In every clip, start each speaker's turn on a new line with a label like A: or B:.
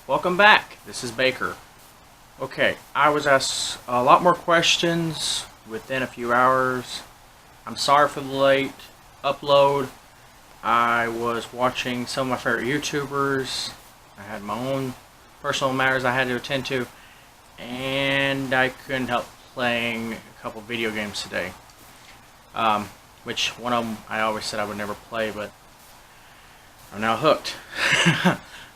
A: Welcome back. This is Baker. Okay, I was asked a lot more questions within a few hours. I'm sorry for the late upload. I was watching some of my favorite YouTubers. I had my own personal matters I had to attend to, and I couldn't help playing a couple video games today. Which one of them I always said I would never play, but I'm now hooked.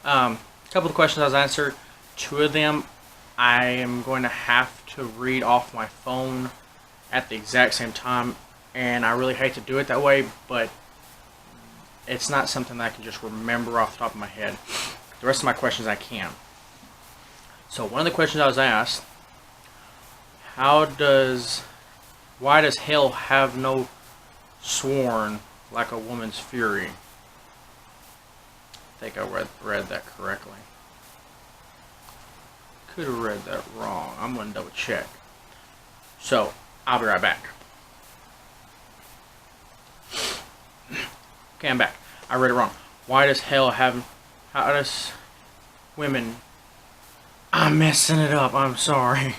A: A couple of questions I was answered. Two of them I am going to have to read off my phone at the exact same time, and I really hate to do it that way, but it's not something that I can just remember off the top of my head. The rest of my questions I can. So one of the questions I was asked, why does hell have no sworn like a woman's fury? I think I read that correctly. Could have read that wrong. I'm going to double check. So, I'll be right back. Okay, I'm back. I read it wrong. How does women... I'm messing it up. I'm sorry.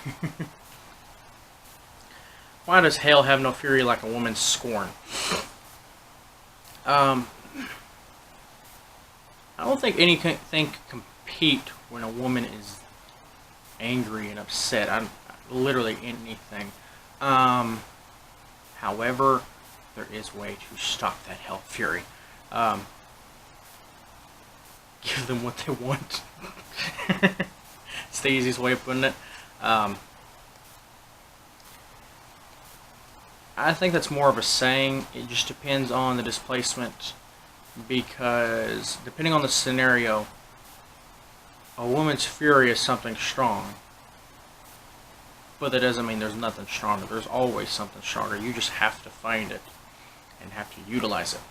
A: Why does hell have no fury like a woman's scorn? I don't think anything can compete when a woman is angry and upset. Literally anything. However, there is a way to stop that hell fury. Give them what they want. It's the easiest way of putting it. I think that's more of a saying. It just depends on the displacement, because depending on the scenario, a woman's fury is something strong, but that doesn't mean there's nothing stronger. There's always something stronger. You just have to find it and have to utilize it.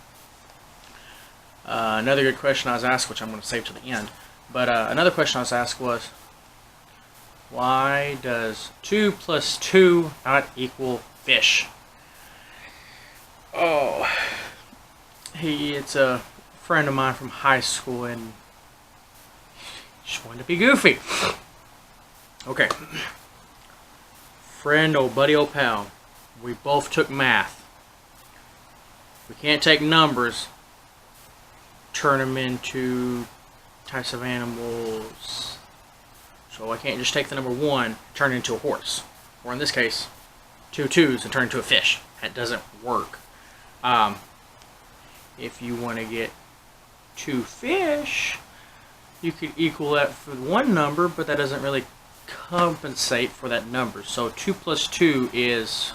A: Another good question I was asked, which I'm going to save to the end, but another question I was asked was, why does 2 plus 2 not equal fish? Oh, it's a friend of mine from high school, and just wanted to be goofy. Okay. Friend, old buddy, old pal. We both took math. We can't take numbers, turn them into types of animals. So I can't just take the number 1, turn it into a horse. Or in this case, 2 2s and turn it into a fish. That doesn't work. If you want to get 2 fish, you could equal that for one number, but that doesn't really compensate for that number. So 2 plus 2 is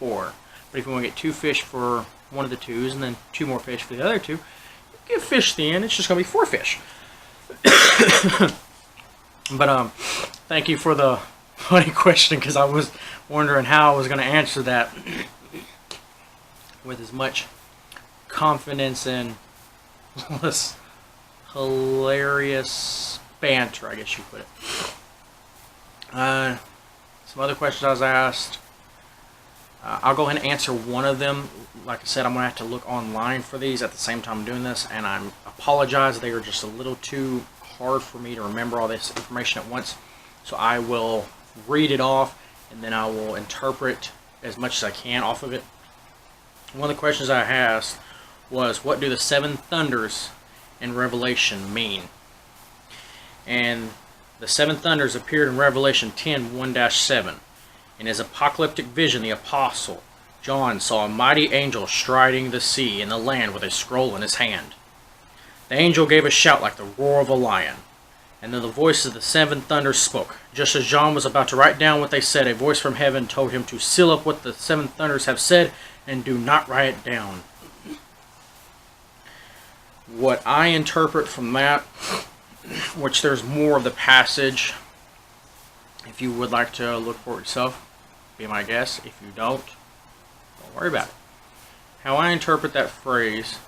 A: 4. But if you want to get 2 fish for one of the 2s and then 2 more fish for the other 2, you give fish at the end, it's just going to be 4 fish. But thank you for the funny question, because I was wondering how I was going to answer that with as much confidence and less hilarious banter, I guess you put it. Some other questions I was asked. I'll go ahead and answer one of them. Like I said, I'm going to have to look online for these at the same time I'm doing this, and I apologize. They are just a little too hard for me to remember all this information at once. So I will read it off, and then I will interpret as much as I can off of it. One of the questions I asked was, what do the 7 thunders in Revelation mean? And the 7 thunders appeared in Revelation 10:1-7. In his apocalyptic vision, the apostle John saw a mighty angel striding the sea and the land with a scroll in his hand. The angel gave a shout like the roar of a lion, and then the voice of the 7 thunders spoke. Just as John was about to write down what they said, a voice from heaven told him to seal up what the 7 thunders have said and do not write it down. What I interpret from that, which there's more of the passage, if you would like to look for it yourself, be my guest. If you don't worry about it. How I interpret that phrase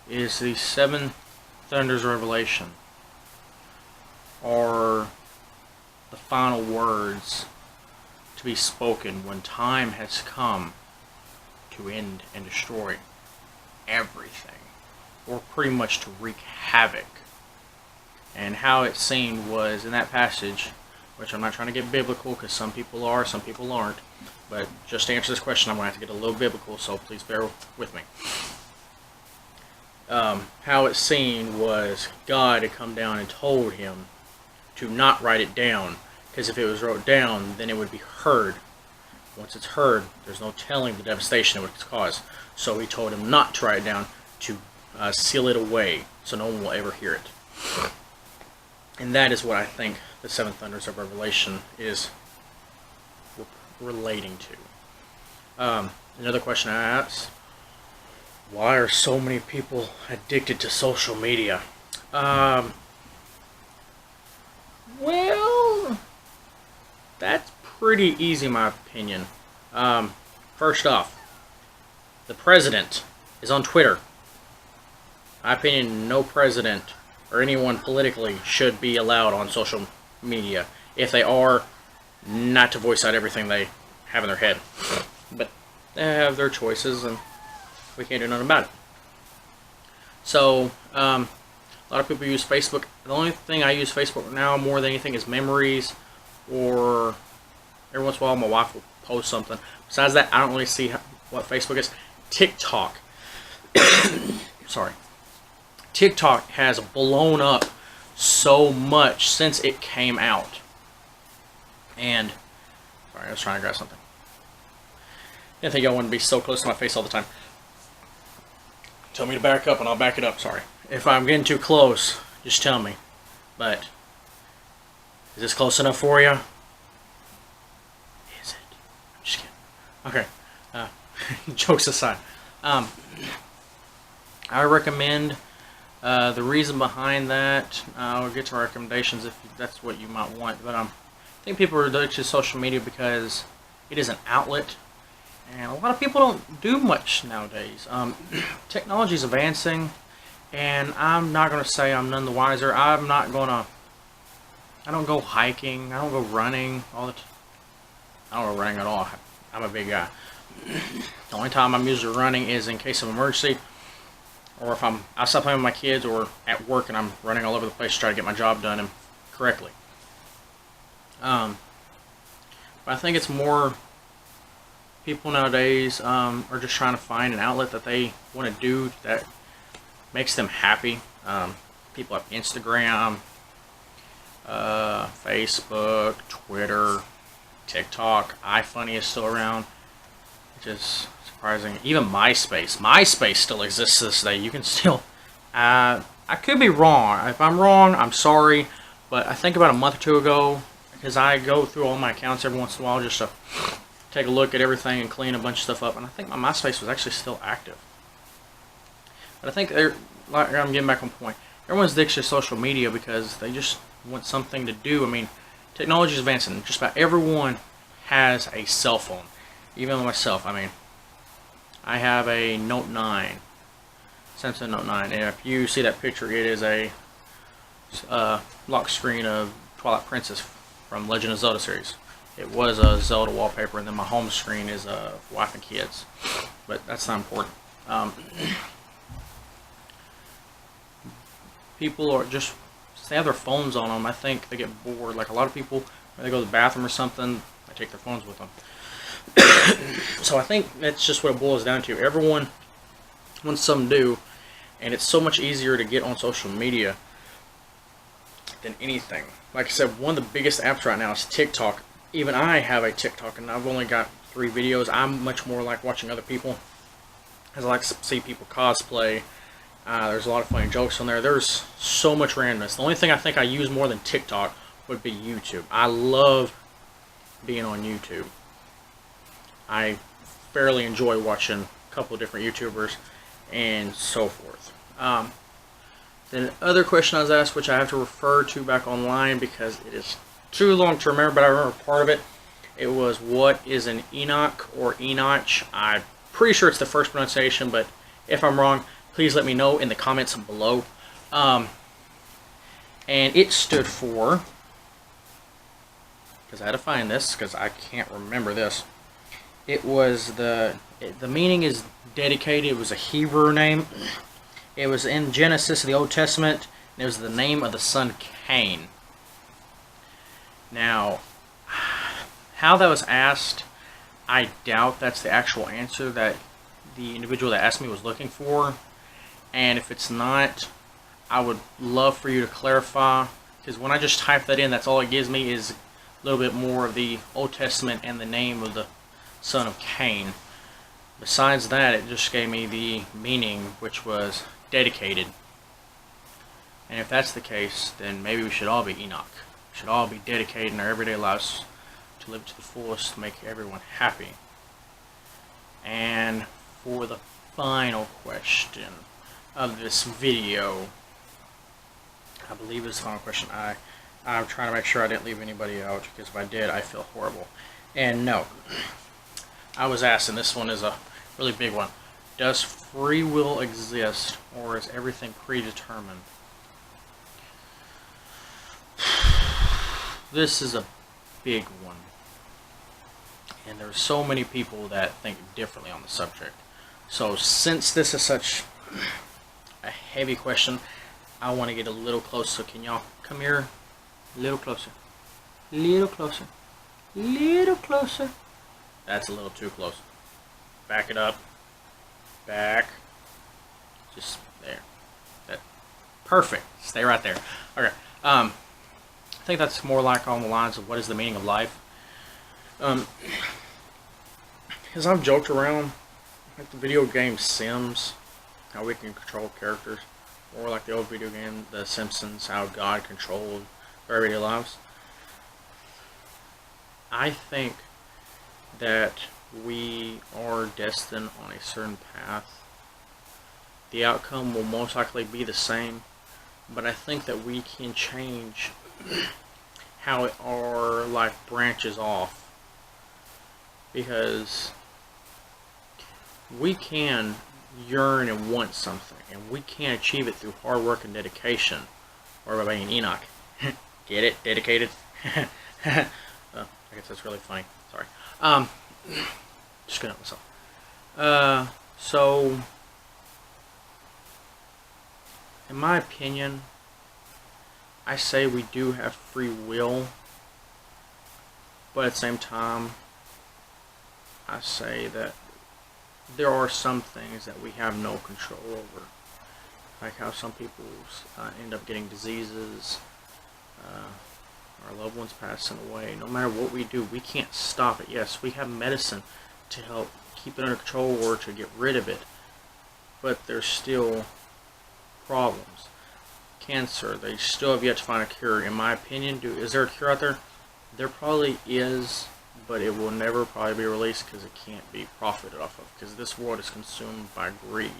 A: is the 7 thunders of Revelation are the final words to be spoken when time has come to end and destroy everything, or pretty much to wreak havoc And how it's seen was in that passage, which I'm not trying to get biblical because some people are, some people aren't. But just to answer this question, I'm going to have to get a little biblical, so please bear with me. How it's seen was God had come down and told him to not write it down, because if it was wrote down, then it would be heard. Once it's heard, there's no telling the devastation it would cause. So he told him not to write it down, to seal it away, so no one will ever hear it. And that is what I think the seven thunders of Revelation is relating to. Another question I asked: why are so many people addicted to social media? Well, that's pretty easy in my opinion. First off, the president is on Twitter. In my opinion, no president or anyone politically should be allowed on social media. If they are, not to voice out everything they have in their head. But they have their choices, and we can't do nothing about it. So, a lot of people use Facebook. The only thing I use Facebook now more than anything is memories, or every once in a while my wife will post something. Besides that, I don't really see what Facebook is. TikTok. Sorry. TikTok has blown up so much since it came out. And, sorry, I was trying to grab something. I didn't think I wanted to be so close to my face all the time. Tell me to back up and I'll back it up, sorry. If I'm getting too close, just tell me. But, is this close enough for you? Is it? I'm just kidding. Okay, jokes aside. I recommend, the reason behind that, I'll get to recommendations if that's what you might want, but I think people are addicted to social media because it is an outlet, and a lot of people don't do much nowadays. Technology is advancing, and I'm not going to say I'm none the wiser. I don't go hiking, I don't go running all the time. I don't go running at all. I'm a big guy. The only time I'm usually running is in case of emergency, or if I'm outside playing with my kids, or at work and I'm running all over the place to try to get my job done and correctly. But I think it's more people nowadays are just trying to find an outlet that they want to do that makes them happy. People have Instagram, Facebook, Twitter, TikTok. iFunny is still around, which is surprising. Even MySpace. MySpace still exists to this day. You can still... I could be wrong. If I'm wrong, I'm sorry. But I think about a month or two ago, because I go through all my accounts every once in a while just to take a look at everything and clean a bunch of stuff up, and I think my MySpace was actually still active. But I think I'm getting back on point. Everyone's addicted to social media because they just want something to do. I mean, technology is advancing. Just about everyone has a cell phone. Even myself. I mean, I have a Note 9, Samsung Note 9, and if you see that picture, it is a lock screen of Twilight Princess from Legend of Zelda series. It was a Zelda wallpaper, and then my home screen is wife and kids. But that's not important. People are just, they have their phones on them. I think they get bored. Like a lot of people, when they go to the bathroom or something, they take their phones with them. So I think that's just what it boils down to. Everyone wants something to do, and it's so much easier to get on social media than anything. Like I said, one of the biggest apps right now is TikTok. Even I have a TikTok, and I've only got 3 videos. I'm much more like watching other people, as I like to see people cosplay. There's a lot of funny jokes on there. There's so much randomness. The only thing I think I use more than TikTok would be YouTube. I love being on YouTube. I fairly enjoy watching a couple of different YouTubers and so forth. Then other question I was asked, which I have to refer to back online because it is too long to remember, but I remember part of it. It was, what is an Enoch or Enoch? I'm pretty sure it's the first pronunciation, but if I'm wrong, please let me know in the comments below. And it stood for, because I had to find this because I can't remember this. It was the meaning is dedicated. It was a Hebrew name. It was in Genesis, the Old Testament. And it was the name of the son Cain. Now, how that was asked, I doubt that's the actual answer that the individual that asked me was looking for. And if it's not, I would love for you to clarify, because when I just type that in, that's all it gives me is a little bit more of the Old Testament and the name of the son of Cain. Besides that, it just gave me the meaning, which was dedicated. And if that's the case, then maybe we should all be Enoch. We should all be dedicated in our everyday lives to live to the fullest, to make everyone happy. And for the final question of this video, I believe it's the final question. I'm trying to make sure I didn't leave anybody out, because if I did, I feel horrible. And no, I was asked, and this one is a really big one. Does free will exist, or is everything predetermined? This is a big one. And there's so many people that think differently on the subject. So since this is such a heavy question, I want to get a little closer. Can y'all come here? A little closer. Little closer. Little closer. That's a little too close. Back it up. Back. Just there. That. Perfect. Stay right there. Okay. I think that's more like on the lines of what is the meaning of life. Because I've joked around like the video game Sims, how we can control characters, or like the old video game The Simpsons, how God controlled our everyday lives. I think that we are destined on a certain path. The outcome will most likely be the same, but I think that we can change how our life branches off. Because we can yearn and want something, and we can achieve it through hard work and dedication, or by being Enoch. Get it? Dedicated? I guess that's really funny. Sorry. Just gonna help myself. So, in my opinion, I say we do have free will, but at the same time, I say that there are some things that we have no control over, like how some people end up getting diseases, our loved ones passing away. No matter what we do, we can't stop it. Yes, we have medicine to help keep it under control or to get rid of it, but there's still problems. Cancer, they still have yet to find a cure. In my opinion, is there a cure out there? There probably is, but it will never probably be released because it can't be profited off of, because this world is consumed by greed.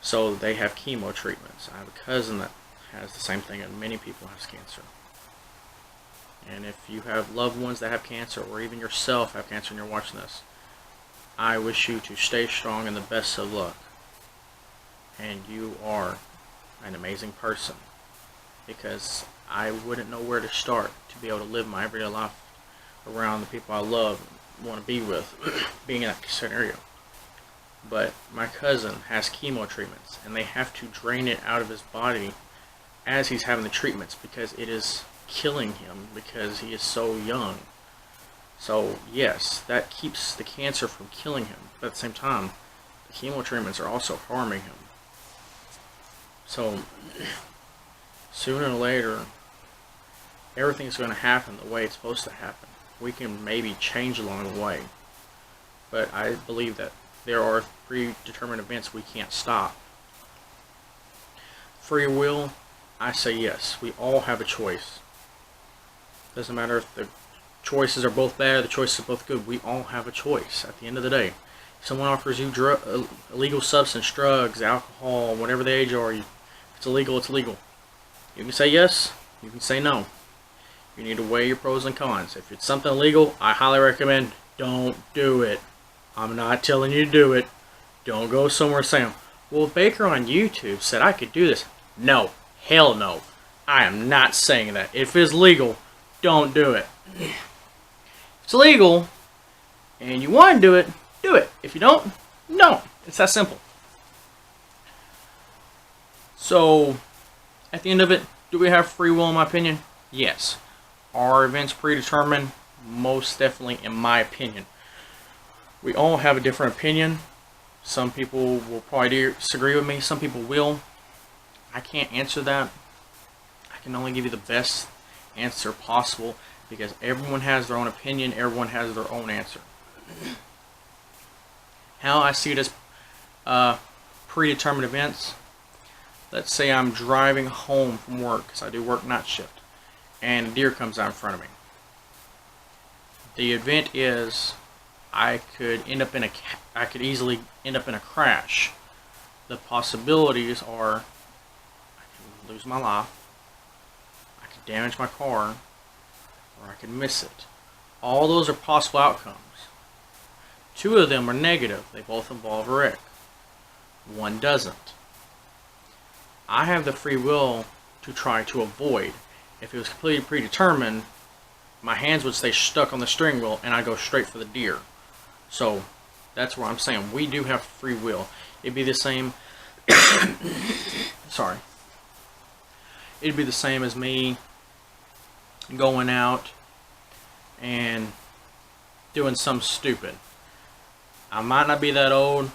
A: So they have chemo treatments. I have a cousin that has the same thing, and many people have cancer. And if you have loved ones that have cancer, or even yourself have cancer and you're watching this, I wish you to stay strong and the best of luck. And you are an amazing person, because I wouldn't know where to start to be able to live my everyday life around the people I love and want to be with, being in that scenario. But my cousin has chemo treatments, and they have to drain it out of his body as he's having the treatments, because it is killing him because he is so young. So yes, that keeps the cancer from killing him, but at the same time, the chemo treatments are also harming him. So sooner or later, everything's going to happen the way it's supposed to happen. We can maybe change along the way, but I believe that there are predetermined events we can't stop. Free will, I say yes. We all have a choice. Doesn't matter if the choices are both bad or the choices are both good. We all have a choice at the end of the day. If someone offers you illegal substance, drugs, alcohol, whatever the age are, if it's illegal, it's legal. You can say yes, you can say no. You need to weigh your pros and cons. If it's something illegal, I highly recommend don't do it. I'm not telling you to do it. Don't go somewhere saying, well, Baker on YouTube said I could do this. No. Hell no. I am not saying that. If it's legal, don't do it. If it's legal and you want to do it, do it. If you don't, don't. It's that simple. So, at the end of it, do we have free will in my opinion? Yes. Are events predetermined? Most definitely in my opinion. We all have a different opinion. Some people will probably disagree with me. Some people will. I can't answer that. I can only give you the best answer possible because everyone has their own opinion. Everyone has their own answer. How I see it as predetermined events. Let's say I'm driving home from work because I do work night shift, and a deer comes out in front of me. The event is I could easily end up in a crash. The possibilities are I could lose my life, I could damage my car, or I could miss it. All those are possible outcomes. Two of them are negative. They both involve a wreck. One doesn't. I have the free will to try to avoid. If it was completely predetermined, my hands would stay stuck on the steering wheel and I'd go straight for the deer. So that's where I'm saying we do have free will. It'd be the same sorry. It'd be the same as me going out and doing something stupid. I might not be that old,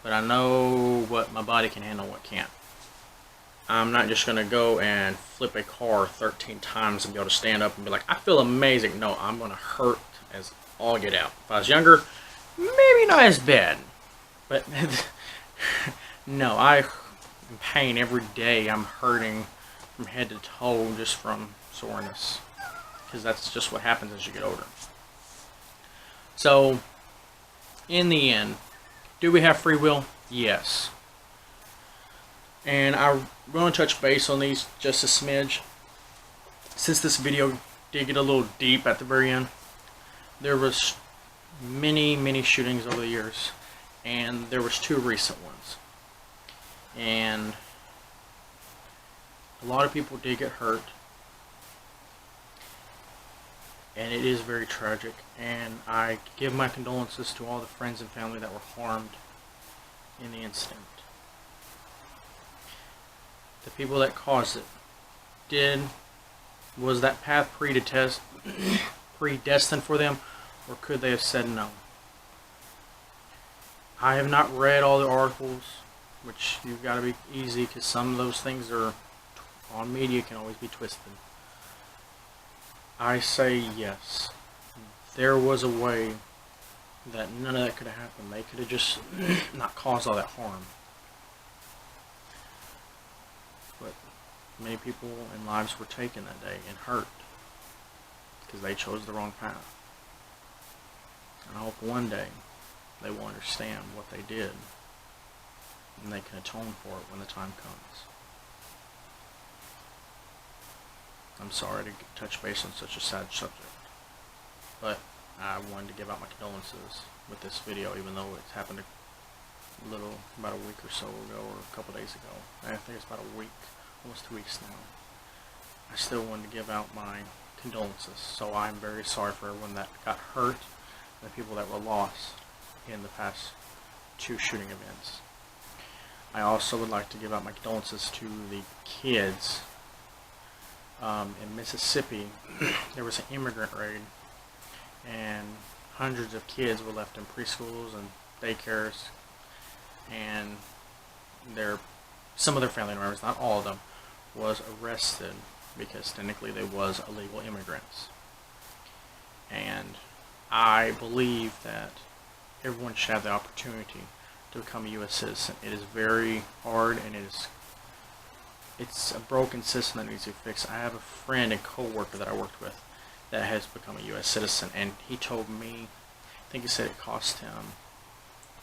A: but I know what my body can handle and what can't. I'm not just going to go and flip a car 13 times and be able to stand up and be like, I feel amazing. No, I'm going to hurt as all get out. If I was younger, maybe not as bad. But no, I'm in pain every day. I'm hurting from head to toe just from soreness. Because that's just what happens as you get older. So, in the end, do we have free will? Yes. And I'm going to touch base on these just a smidge. Since this video did get a little deep at the very end, there was many shootings over the years, and there was 2 recent ones. And a lot of people did get hurt, and it is very tragic. And I give my condolences to all the friends and family that were harmed in the incident. The people that caused it, was that path predestined for them, or could they have said no? I have not read all the articles, which you've got to be easy because some of those things are on media can always be twisted. I say yes. There was a way that none of that could have happened. They could have just not caused all that harm. But many people and lives were taken that day and hurt because they chose the wrong path. And I hope one day they will understand what they did and they can atone for it when the time comes. I'm sorry to touch base on such a sad subject, but I wanted to give out my condolences with this video, even though it's happened about a week or so ago, or a couple days ago. I think it's about a week, almost 2 weeks now. I still wanted to give out my condolences, so I'm very sorry for everyone that got hurt and the people that were lost in the past 2 shooting events. I also would like to give out my condolences to the kids in Mississippi. There was an immigrant raid, and hundreds of kids were left in preschools and daycares, and some of their family members, not all of them, was arrested because technically they was illegal immigrants. And I believe that everyone should have the opportunity to become a U.S. citizen. It is very hard, and it's a broken system that needs to be fixed. I have a friend and co-worker that I worked with that has become a U.S. citizen, and he told me, I think he said it cost him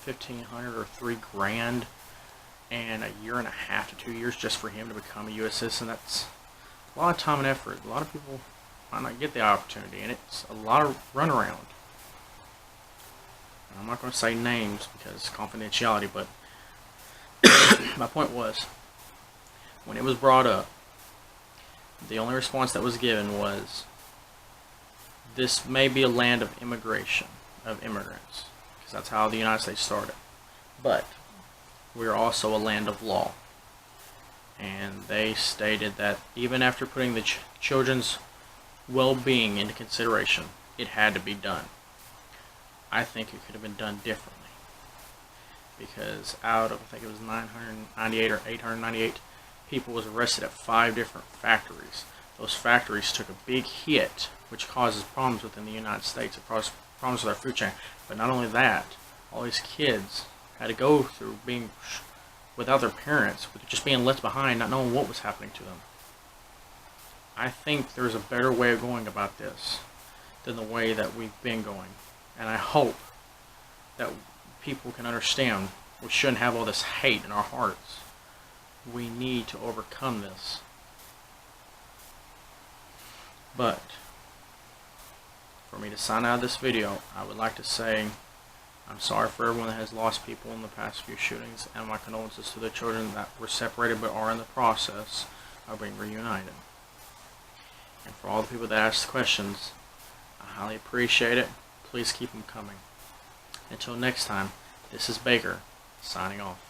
A: $1,500 or $3,000, and a year and a half to 2 years just for him to become a U.S. citizen. That's a lot of time and effort. A lot of people might not get the opportunity, and it's a lot of runaround. I'm not going to say names because confidentiality, but my point was, when it was brought up, the only response that was given was, this may be a land of immigration, of immigrants, because that's how the United States started. But we are also a land of law. and they stated that even after putting the children's well-being into consideration, it had to be done. I think it could have been done differently, because out of, I think it was 998 or 898 people was arrested at 5 different factories. Those factories took a big hit, which causes problems within the United States. It causes problems with our food chain. But not only that, all these kids had to go through being without their parents, with just being left behind, not knowing what was happening to them. I think there's a better way of going about this than the way that we've been going. And I hope that people can understand we shouldn't have all this hate in our hearts. We need to overcome this. But for me to sign out of this video, I would like to say I'm sorry for everyone that has lost people in the past few shootings, and my condolences to the children that were separated but are in the process of being reunited. And for all the people that asked questions, I highly appreciate it. Please keep them coming. Until next time, this is Baker, signing off.